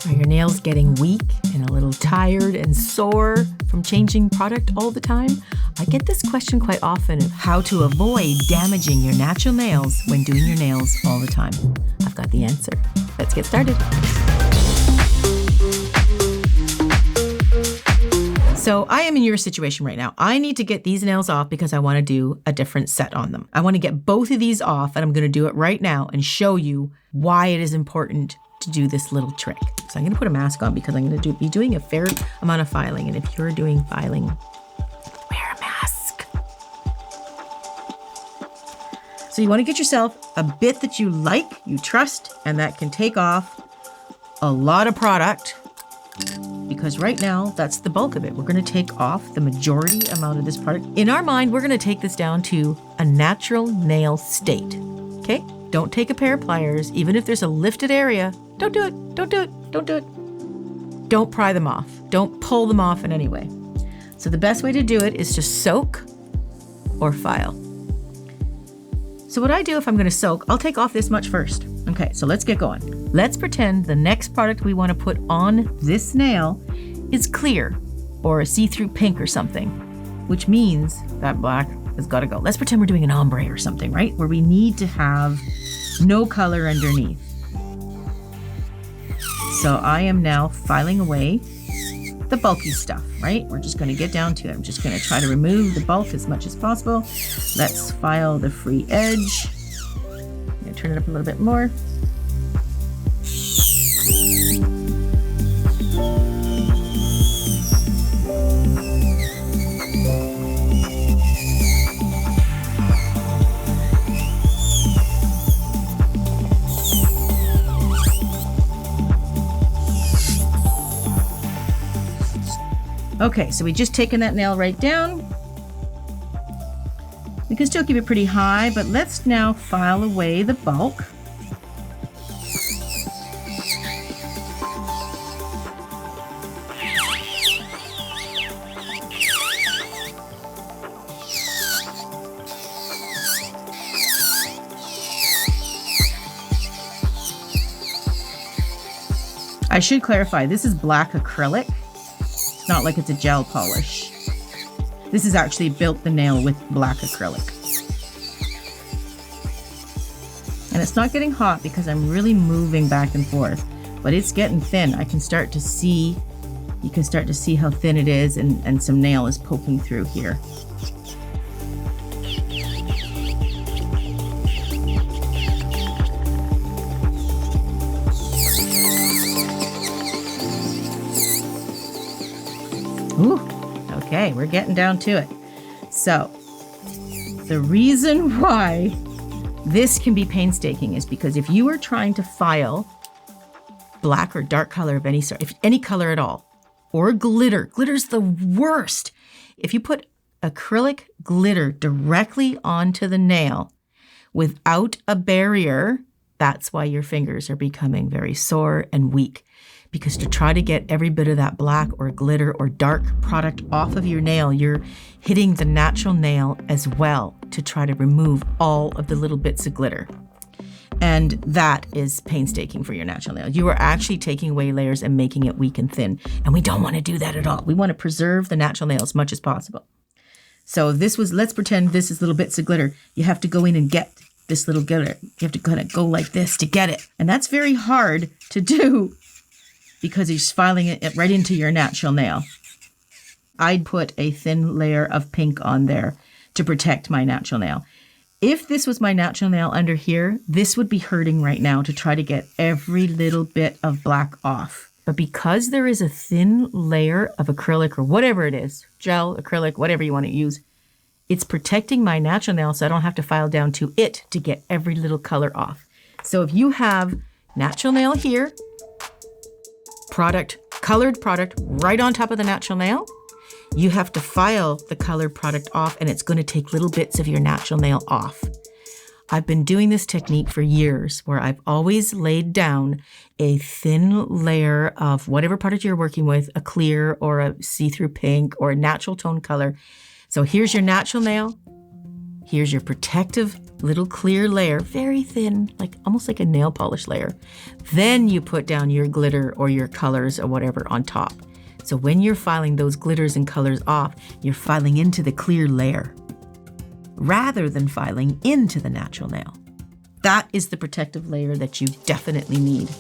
Are your nails getting weak and a little tired and sore from changing product all the time? I get this question quite often of how to avoid damaging your natural nails when doing your nails all the time. I've got the answer. Let's get started. So I am in your situation right now. I need to get these nails off because I want to do a different set on them. I want to get both of these off, and I'm going to do it right now and show you why it is important to do this little trick. So I'm going to put a mask on because I'm going to be doing a fair amount of filing. And if you're doing filing, wear a mask. So you want to get yourself a bit that you like, you trust, and that can take off a lot of product, because right now that's the bulk of it. We're going to take off the majority amount of this product. In our mind, we're going to take this down to a natural nail state. Okay? Don't take a pair of pliers, even if there's a lifted area. Don't do it. Don't do it. Don't do it. Don't pry them off. Don't pull them off in any way. So the best way to do it is to soak or file. So what I do if I'm going to soak, I'll take off this much first. Okay, so let's get going. Let's pretend the next product we want to put on this nail is clear or a see-through pink or something, which means that black has got to go. Let's pretend we're doing an ombre or something, right? Where we need to have no color underneath. So I am now filing away the bulky stuff, right? We're just going to get down to it. I'm just going to try to remove the bulk as much as possible. Let's file the free edge. I'm going to turn it up a little bit more. Okay, so we just taken that nail right down. We can still keep it pretty high, but let's now file away the bulk. I should clarify, this is black acrylic. Not like it's a gel polish. This is actually built the nail with black acrylic. And it's not getting hot because I'm really moving back and forth, but it's getting thin. I can start to see, you can start to see how thin it is, and some nail is poking through here. Ooh, okay, we're getting down to it. So, the reason why this can be painstaking is because if you are trying to file black or dark color of any sort, if any color at all, or glitter's the worst. If you put acrylic glitter directly onto the nail without a barrier, that's why your fingers are becoming very sore and weak. Because to try to get every bit of that black or glitter or dark product off of your nail, you're hitting the natural nail as well to try to remove all of the little bits of glitter. And that is painstaking for your natural nail. You are actually taking away layers and making it weak and thin. And we don't want to do that at all. We want to preserve the natural nail as much as possible. So this was, let's pretend this is little bits of glitter. You have to go in and get this little glitter. You have to kind of go like this to get it. And that's very hard to do, because you're just filing it right into your natural nail. I'd put a thin layer of pink on there to protect my natural nail. If this was my natural nail under here, this would be hurting right now to try to get every little bit of black off. But because there is a thin layer of acrylic or whatever it is, gel, acrylic, whatever you want to use, it's protecting my natural nail so I don't have to file down to it to get every little color off. So if you have natural nail here, product, colored product right on top of the natural nail, you have to file the colored product off, and it's going to take little bits of your natural nail off. I've been doing this technique for years, where I've always laid down a thin layer of whatever product you're working with, a clear or a see-through pink or a natural tone color. So here's your natural nail. Here's your protective little clear layer, very thin, like almost like a nail polish layer. Then you put down your glitter or your colors or whatever on top. So when you're filing those glitters and colors off, you're filing into the clear layer rather than filing into the natural nail. That is the protective layer that you definitely need.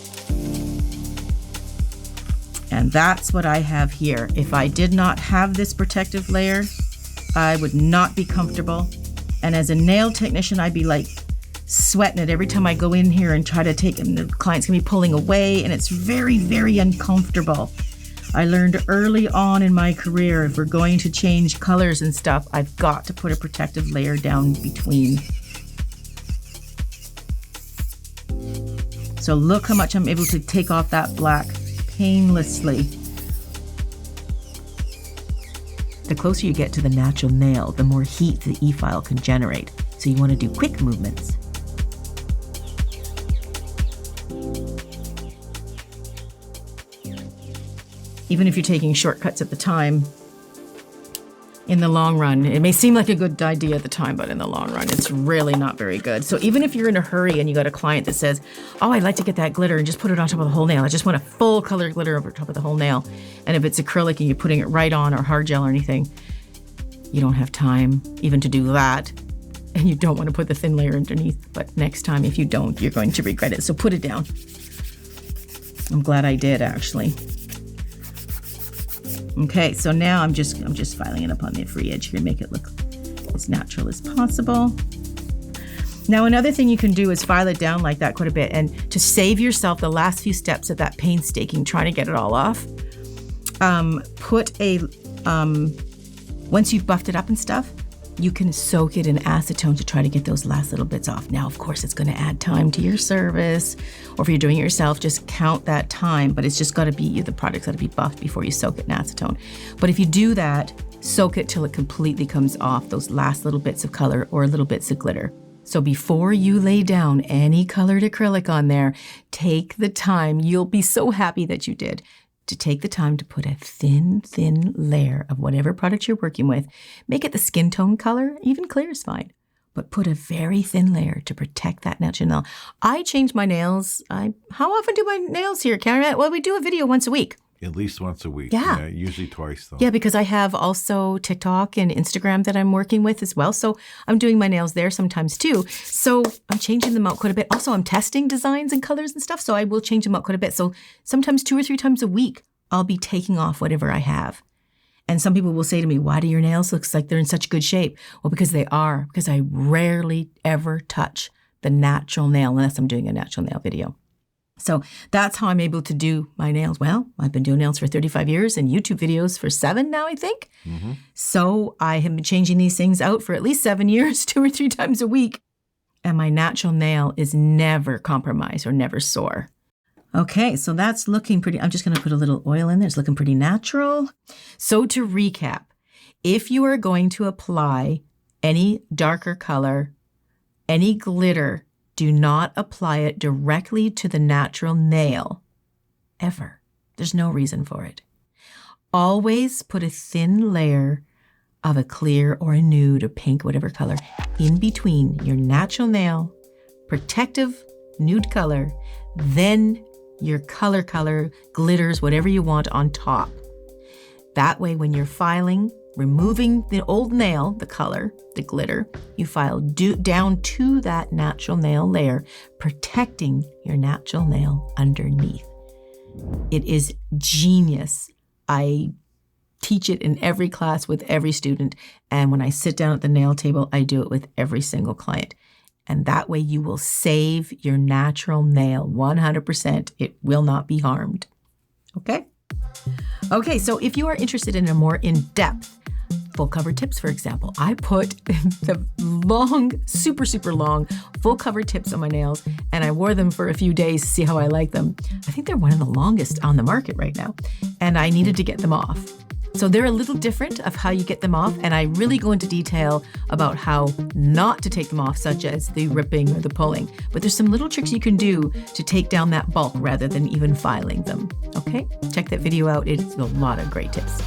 And that's what I have here. If I did not have this protective layer, I would not be comfortable. And as a nail technician, I'd be like sweating it every time I go in here and try to take them. The client's gonna be pulling away, and it's very, very uncomfortable. I learned early on in my career, if we're going to change colors and stuff, I've got to put a protective layer down between. So look how much I'm able to take off that black painlessly. The closer you get to the natural nail, the more heat the e-file can generate. So you want to do quick movements. Even if you're taking shortcuts at the time, in the long run, it may seem like a good idea at the time, but in the long run, it's really not very good. So even if you're in a hurry and you got a client that says, oh, I'd like to get that glitter and just put it on top of the whole nail. I just want a full color glitter over top of the whole nail. And if it's acrylic and you're putting it right on or hard gel or anything, you don't have time even to do that. And you don't want to put the thin layer underneath. But next time, if you don't, you're going to regret it. So put it down. I'm glad I did, actually. Okay, so now I'm just filing it up on the free edge here to make it look as natural as possible. Now, another thing you can do is file it down like that quite a bit, and to save yourself the last few steps of that painstaking trying to get it all off, once you've buffed it up and stuff, you can soak it in acetone to try to get those last little bits off. Now, of course, it's going to add time to your service, or if you're doing it yourself, just count that time, but it's just got to be, the product's got to be buffed before you soak it in acetone. But if you do that, soak it till it completely comes off, those last little bits of color or little bits of glitter. So before you lay down any colored acrylic on there, take the time, you'll be so happy that you did, to take the time to put a thin layer of whatever product you're working with. Make it the skin tone color, even clear is fine, but put a very thin layer to protect that natural nail. I change my nails. How often do my nails here, Cameraman? Well, we do a video once a week. At least once a week. Yeah. Usually twice, though. Yeah, because I have also TikTok and Instagram that I'm working with as well. So I'm doing my nails there sometimes too. So I'm changing them out quite a bit. Also, I'm testing designs and colors and stuff. So I will change them out quite a bit. So sometimes 2 or 3 times a week, I'll be taking off whatever I have. And some people will say to me, why do your nails look like they're in such good shape? Well, because they are. Because I rarely ever touch the natural nail unless I'm doing a natural nail video. So that's how I'm able to do my nails. Well, I've been doing nails for 35 years and YouTube videos for 7 now, I think. Mm-hmm. So I have been changing these things out for at least 7 years, 2 or 3 times a week. And my natural nail is never compromised or never sore. Okay, so that's looking pretty, I'm just going to put a little oil in there. It's looking pretty natural. So to recap, if you are going to apply any darker color, any glitter, do not apply it directly to the natural nail, ever. There's no reason for it. Always put a thin layer of a clear or a nude or pink, whatever color, in between your natural nail, protective nude color, then your color, glitters, whatever you want on top. That way, when you're filing, removing the old nail, the color, the glitter, you file down to that natural nail layer, protecting your natural nail underneath. It is genius. I teach it in every class with every student. And when I sit down at the nail table, I do it with every single client. And that way you will save your natural nail 100%. It will not be harmed. Okay? Okay, so if you are interested in a more in-depth full cover tips, for example, I put the long, super long full cover tips on my nails, and I wore them for a few days to see how I like them. I think they're one of the longest on the market right now, and I needed to get them off. So they're a little different of how you get them off, and I really go into detail about how not to take them off, such as the ripping or the pulling. But there's some little tricks you can do to take down that bulk rather than even filing them. Okay? Check that video out. It's a lot of great tips.